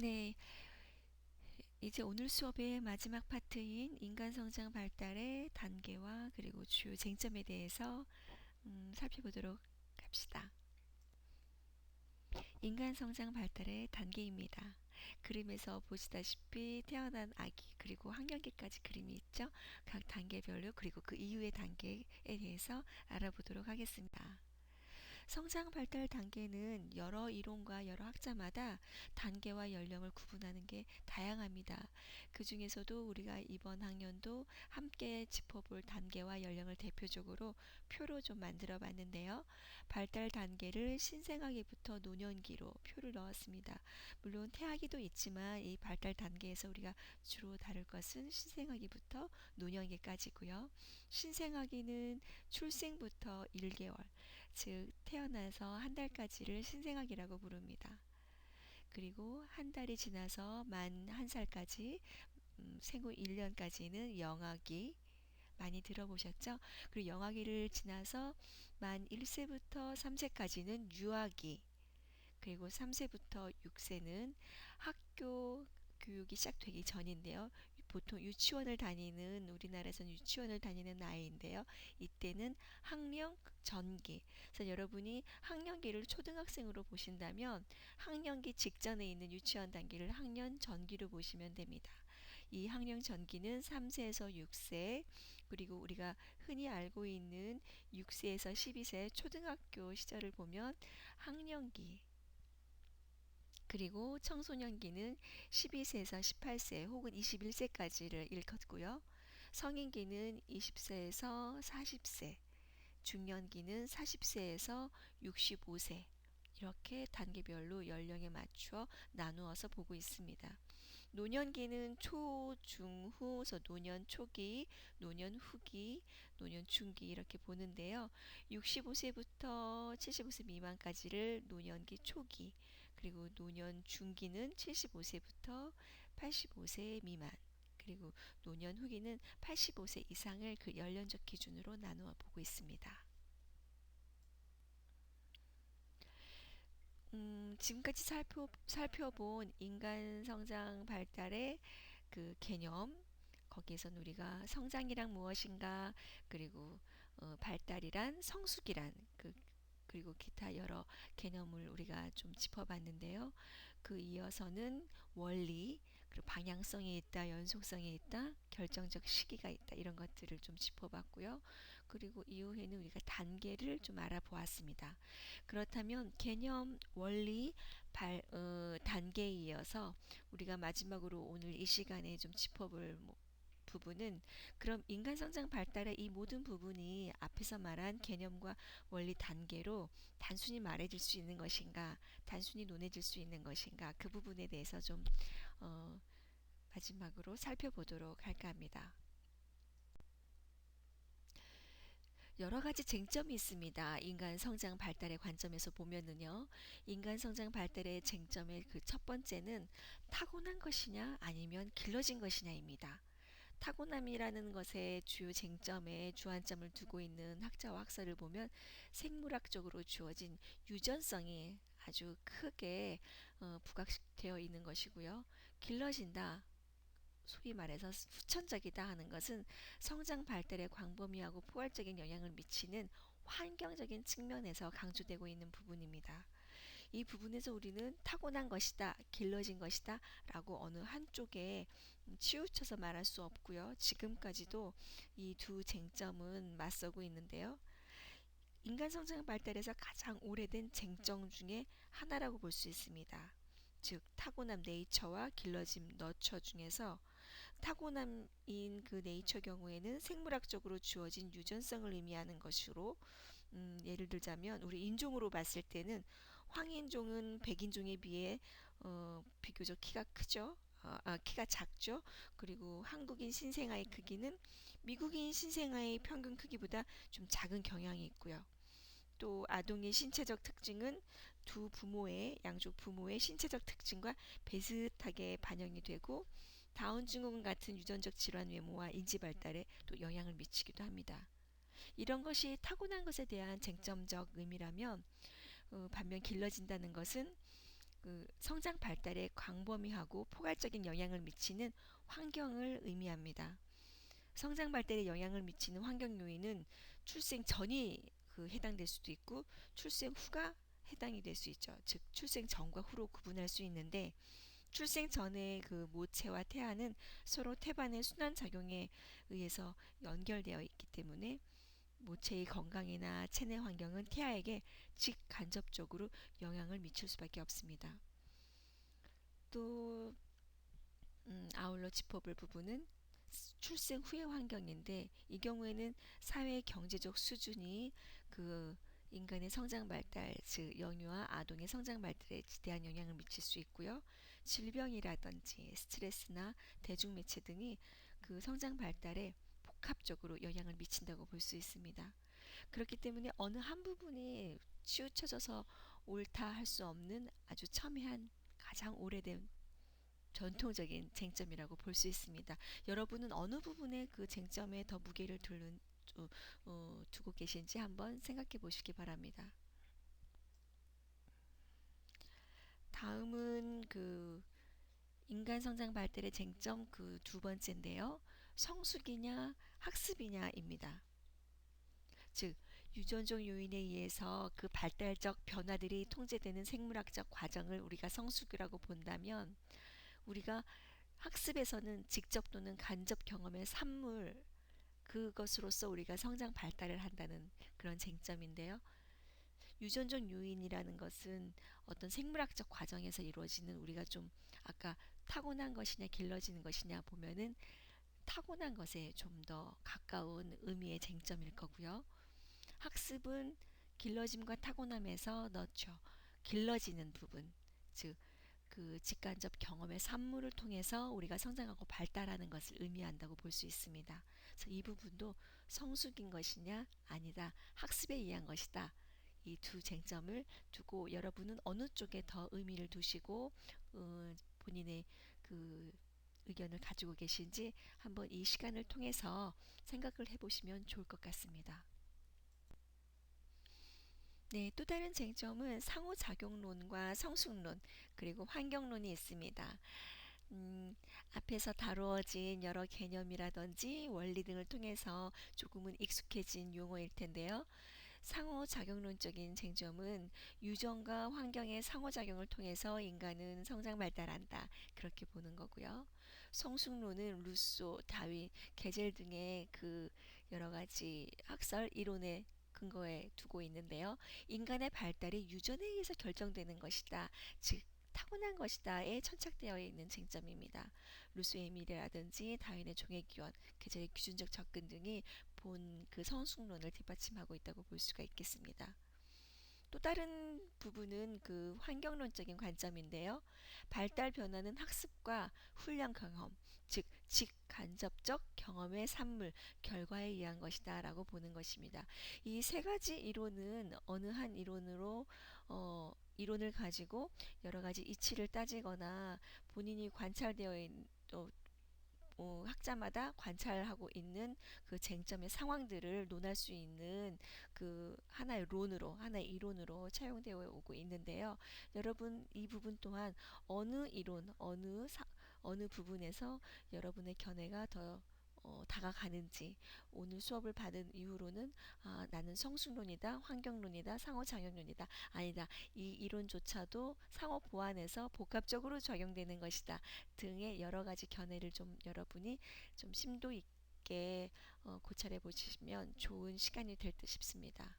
네, 이제 오늘 수업의 마지막 파트인 인간 성장 발달의 단계와 그리고 주요 쟁점에 대해서 살펴보도록 합시다. 인간 성장 발달의 단계입니다. 그림에서 보시다시피 태어난 아기 그리고 학령기까지 그림이 있죠. 각 단계별로 그리고 그 이후의 단계에 대해서 알아보도록 하겠습니다. 성장 발달 단계는 여러 이론과 여러 학자마다 단계와 연령을 구분하는 게 다양합니다. 그 중에서도 우리가 이번 학년도 함께 짚어볼 단계와 연령을 대표적으로 표로 좀 만들어 봤는데요. 발달 단계를 신생아기부터 노년기로 표를 넣었습니다. 물론 태아기도 있지만 이 발달 단계에서 우리가 주로 다룰 것은 신생아기부터 노년기까지고요. 신생아기는 출생부터 1개월, 즉 태어나서 한 달까지를 신생아기라고 부릅니다. 그리고 한 달이 지나서 만 한 살까지, 생후 1년까지는 영아기, 많이 들어보셨죠? 그리고 영아기를 지나서 만 1세부터 3세까지는 유아기, 그리고 3세부터 6세는 학교 교육이 시작되기 전인데요. 보통 유치원을 다니는, 우리나라에서는 유치원을 다니는 나이인데요. 이때는 학령 전기. 그래서 여러분이 학령기를 초등학생으로 보신다면 학령기 직전에 있는 유치원 단계를 학년 전기로 보시면 됩니다. 이 학령 전기는 3세에서 6세, 그리고 우리가 흔히 알고 있는 6세에서 12세 초등학교 시절을 보면 학령기, 그리고 청소년기는 12세에서 18세 혹은 21세까지를 일컫고요. 성인기는 20세에서 40세, 중년기는 40세에서 65세, 이렇게 단계별로 연령에 맞추어 나누어서 보고 있습니다. 노년기는 초, 중, 후, 그래서 노년 초기, 노년 후기, 노년 중기 이렇게 보는데요. 65세부터 75세 미만까지를 노년기 초기, 그리고 노년 중기는 75세부터 85세 미만, 그리고 노년 후기는 85세 이상을 그 연령적 기준으로 나누어 보고 있습니다. 지금까지 살펴본 인간 성장 발달의 그 개념, 거기에선 우리가 성장이란 무엇인가, 그리고 발달이란 성숙이란 그리고 기타 여러 개념을 우리가 좀 짚어봤는데요. 그 이어서는 원리, 그리고 방향성이 있다, 연속성이 있다, 결정적 시기가 있다, 이런 것들을 좀 짚어봤고요. 그리고 이후에는 우리가 단계를 좀 알아보았습니다. 그렇다면 개념, 원리, 단계에 이어서 우리가 마지막으로 오늘 이 시간에 좀 짚어볼 부분은, 그럼 인간 성장 발달의 이 모든 부분이 앞에서 말한 개념과 원리 단계로 단순히 말해질 수 있는 것인가, 단순히 논해질 수 있는 것인가, 그 부분에 대해서 좀 어, 마지막으로 살펴보도록 할까 합니다. 여러 가지 쟁점이 있습니다. 인간 성장 발달의 관점에서 보면은요. 인간 성장 발달의 쟁점의 그 첫 번째는 타고난 것이냐 아니면 길러진 것이냐입니다. 타고남이라는 것의 주요 쟁점에 주안점을 두고 있는 학자와 학설을 보면 생물학적으로 주어진 유전성이 아주 크게 부각되어 있는 것이고요. 길러진다, 소위 말해서 후천적이다 하는 것은 성장 발달에 광범위하고 포괄적인 영향을 미치는 환경적인 측면에서 강조되고 있는 부분입니다. 이 부분에서 우리는 타고난 것이다, 길러진 것이다 라고 어느 한쪽에 치우쳐서 말할 수 없고요. 지금까지도 이 두 쟁점은 맞서고 있는데요. 인간 성장 발달에서 가장 오래된 쟁점 중에 하나라고 볼 수 있습니다. 즉 타고남 네이처와 길러짐 너처 중에서 타고남인 그 네이처 경우에는 생물학적으로 주어진 유전성을 의미하는 것으로, 예를 들자면 우리 인종으로 봤을 때는 황인종은 백인종에 비해 비교적 키가 크죠. 키가 작죠. 그리고 한국인 신생아의 크기는 미국인 신생아의 평균 크기보다 좀 작은 경향이 있고요. 또 아동의 신체적 특징은 두 부모의 양쪽 부모의 신체적 특징과 비슷하게 반영이 되고 다운 증후군 같은 유전적 질환 외모와 인지 발달에 또 영향을 미치기도 합니다. 이런 것이 타고난 것에 대한 쟁점적 의미라면, 반면 길러진다는 것은 그 성장 발달에 광범위하고 포괄적인 영향을 미치는 환경을 의미합니다. 성장 발달에 영향을 미치는 환경 요인은 출생 전이 해당될 수도 있고 출생 후가 해당이 될 수 있죠. 즉 출생 전과 후로 구분할 수 있는데 출생 전의 모체와 태아는 서로 태반의 순환 작용에 의해서 연결되어 있기 때문에 모체의 건강이나 체내 환경은 태아에게 직간접적으로 영향을 미칠 수밖에 없습니다. 또 아울러 짚어볼 부분은 출생 후의 환경인데 이 경우에는 사회 경제적 수준이 인간의 성장 발달, 즉 영유아 아동의 성장 발달에 지대한 영향을 미칠 수 있고요. 질병이라든지 스트레스나 대중매체 등이 성장 발달에 복합적으로 영향을 미친다고 볼 수 있습니다. 그렇기 때문에 어느 한 부분이 치우쳐져서 옳다 할 수 없는 아주 첨예한 가장 오래된 전통적인 쟁점이라고 볼 수 있습니다. 여러분은 어느 부분에 그 쟁점에 더 무게를 두고 계신지 한번 생각해 보시기 바랍니다. 다음은 인간 성장 발달의 쟁점 두 번째인데요. 성숙이냐 학습이냐입니다. 즉 유전적 요인에 의해서 그 발달적 변화들이 통제되는 생물학적 과정을 우리가 성숙이라고 본다면 우리가 학습에서는 직접 또는 간접 경험의 산물 그것으로서 우리가 성장 발달을 한다는 그런 쟁점인데요. 유전적 요인이라는 것은 어떤 생물학적 과정에서 이루어지는 우리가 좀 아까 타고난 것이냐 길러지는 것이냐 보면은 타고난 것에 좀 더 가까운 의미의 쟁점일 거고요. 학습은 길러짐과 타고남에서 넣죠. 길러지는 부분, 즉 직간접 경험의 산물을 통해서 우리가 성장하고 발달하는 것을 의미한다고 볼 수 있습니다. 그래서 이 부분도 성숙인 것이냐 아니다 학습에 의한 것이다. 이 두 쟁점을 두고 여러분은 어느 쪽에 더 의미를 두시고 본인의 의견을 가지고 계신지 한번 이 시간을 통해서 생각을 해보시면 좋을 것 같습니다. 네, 또 다른 쟁점은 상호작용론과 성숙론 그리고 환경론이 있습니다. 앞에서 다루어진 여러 개념이라든지 원리 등을 통해서 조금은 익숙해진 용어일 텐데요. 상호작용론적인 쟁점은 유전과 환경의 상호작용을 통해서 인간은 성장 발달한다. 그렇게 보는 거고요. 성숙론은 루소, 다윈, 게젤 등의 여러 가지 학설 이론에 근거에 두고 있는데요. 인간의 발달이 유전에 의해서 결정되는 것이다. 즉 타고난 것이다에 천착되어 있는 쟁점입니다. 루소의 미래라든지 다윈의 종의기원, 계절의 기준적 접근 등이 본 성숙론을 뒷받침하고 있다고 볼 수가 있겠습니다. 또 다른 부분은 환경론적인 관점인데요. 발달 변화는 학습과 훈련 경험, 즉 직간접적 경험의 산물, 결과에 의한 것이다 라고 보는 것입니다. 이 세 가지 이론은 어느 한 이론을 가지고 여러 가지 이치를 따지거나 본인이 관찰되어 있는 학자마다 관찰하고 있는 쟁점의 상황들을 논할 수 있는 하나의 이론으로 차용되어 오고 있는데요. 여러분 이 부분 또한 어느 이론, 어느 부분에서 여러분의 견해가 더 다가가는지 오늘 수업을 받은 이후로는 나는 성숙론이다, 환경론이다, 상호작용론이다, 아니다 이 이론조차도 상호 보완해서 복합적으로 적용되는 것이다 등의 여러 가지 견해를 좀 여러분이 좀 심도 있게 고찰해 보시면 좋은 시간이 될 듯 싶습니다.